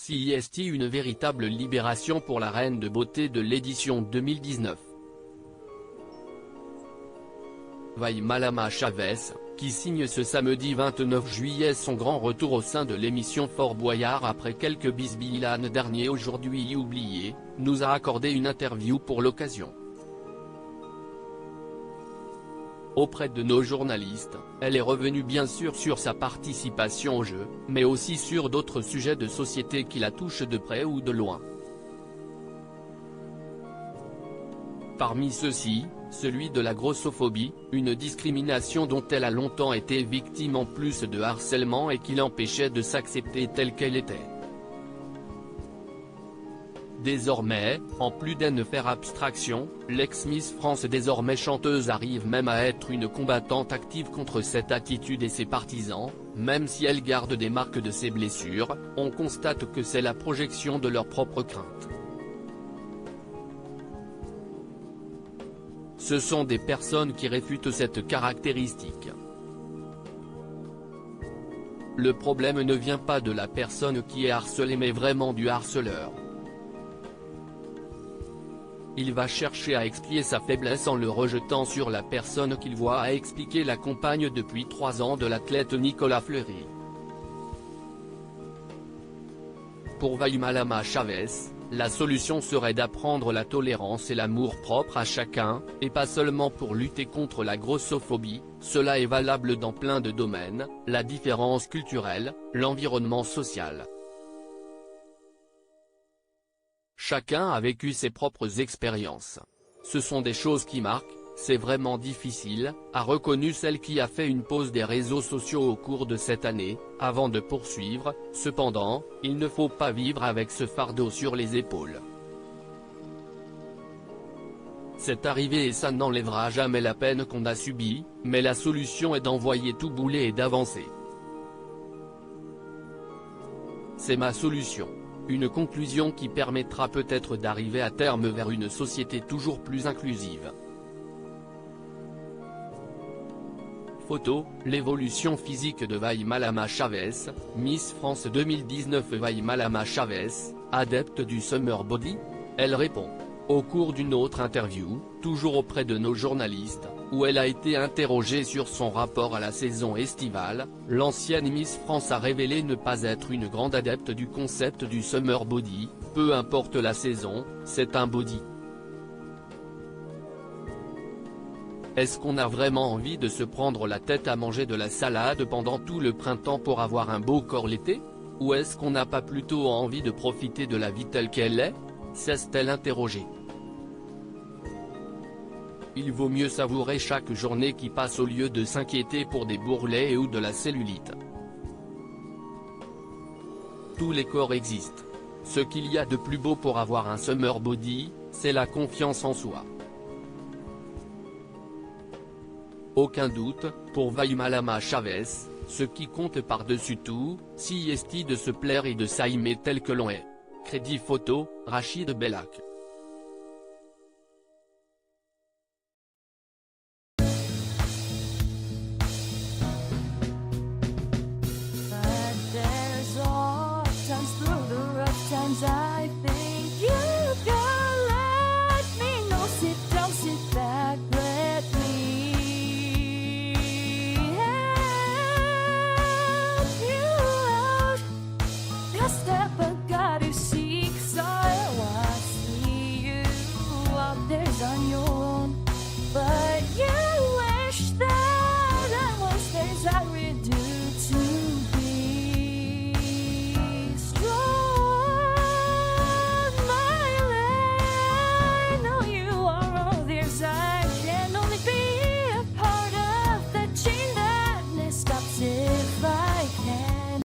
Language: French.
CIST une véritable libération pour la reine de beauté de l'édition 2019. Vai Malama Chavez, qui signe ce samedi 29 juillet son grand retour au sein de l'émission Fort Boyard après quelques bisbilles l'an dernier aujourd'hui oublié, nous a accordé une interview pour l'occasion. Auprès de nos journalistes, elle est revenue bien sûr sur sa participation au jeu, mais aussi sur d'autres sujets de société qui la touchent de près ou de loin. Parmi ceux-ci, celui de la grossophobie, une discrimination dont elle a longtemps été victime en plus de harcèlement et qui l'empêchait de s'accepter telle qu'elle était. Désormais, en plus d'en faire abstraction, l'ex-Miss France désormais chanteuse arrive même à être une combattante active contre cette attitude et ses partisans, même si elle garde des marques de ses blessures, on constate que c'est la projection de leurs propres craintes. Ce sont des personnes qui réfutent cette caractéristique. Le problème ne vient pas de la personne qui est harcelée mais vraiment du harceleur. Il va chercher à expliquer sa faiblesse en le rejetant sur la personne qu'il voit, a expliqué la compagne depuis 3 ans de l'athlète Nicolas Fleury. Pour Vai Malama Chavez, la solution serait d'apprendre la tolérance et l'amour propre à chacun, et pas seulement pour lutter contre la grossophobie, cela est valable dans plein de domaines, la différence culturelle, l'environnement social. Chacun a vécu ses propres expériences. Ce sont des choses qui marquent, c'est vraiment difficile, a reconnu celle qui a fait une pause des réseaux sociaux au cours de cette année, avant de poursuivre, cependant, il ne faut pas vivre avec ce fardeau sur les épaules. C'est arrivé et ça n'enlèvera jamais la peine qu'on a subie, mais la solution est d'envoyer tout bouler et d'avancer. C'est ma solution. Une conclusion qui permettra peut-être d'arriver à terme vers une société toujours plus inclusive. Photo, l'évolution physique de Vai Malama Chavez, Miss France 2019. Vai Malama Chavez, adepte du summer body? Elle répond. Au cours d'une autre interview, toujours auprès de nos journalistes, où elle a été interrogée sur son rapport à la saison estivale, l'ancienne Miss France a révélé ne pas être une grande adepte du concept du summer body, peu importe la saison, c'est un body. Est-ce qu'on a vraiment envie de se prendre la tête à manger de la salade pendant tout le printemps pour avoir un beau corps l'été? Ou est-ce qu'on n'a pas plutôt envie de profiter de la vie telle qu'elle est? S'est-elle interrogée. Il vaut mieux savourer chaque journée qui passe au lieu de s'inquiéter pour des bourrelets ou de la cellulite. Tous les corps existent. Ce qu'il y a de plus beau pour avoir un summer body, c'est la confiance en soi. Aucun doute, pour Vai Malama Chavez, ce qui compte par-dessus tout, CIST de se plaire et de s'aimer tel que l'on est. Crédit photo, Rachid Bellac. I think you can let me know. Sit down, sit back, let me help you out. Just step, I got you.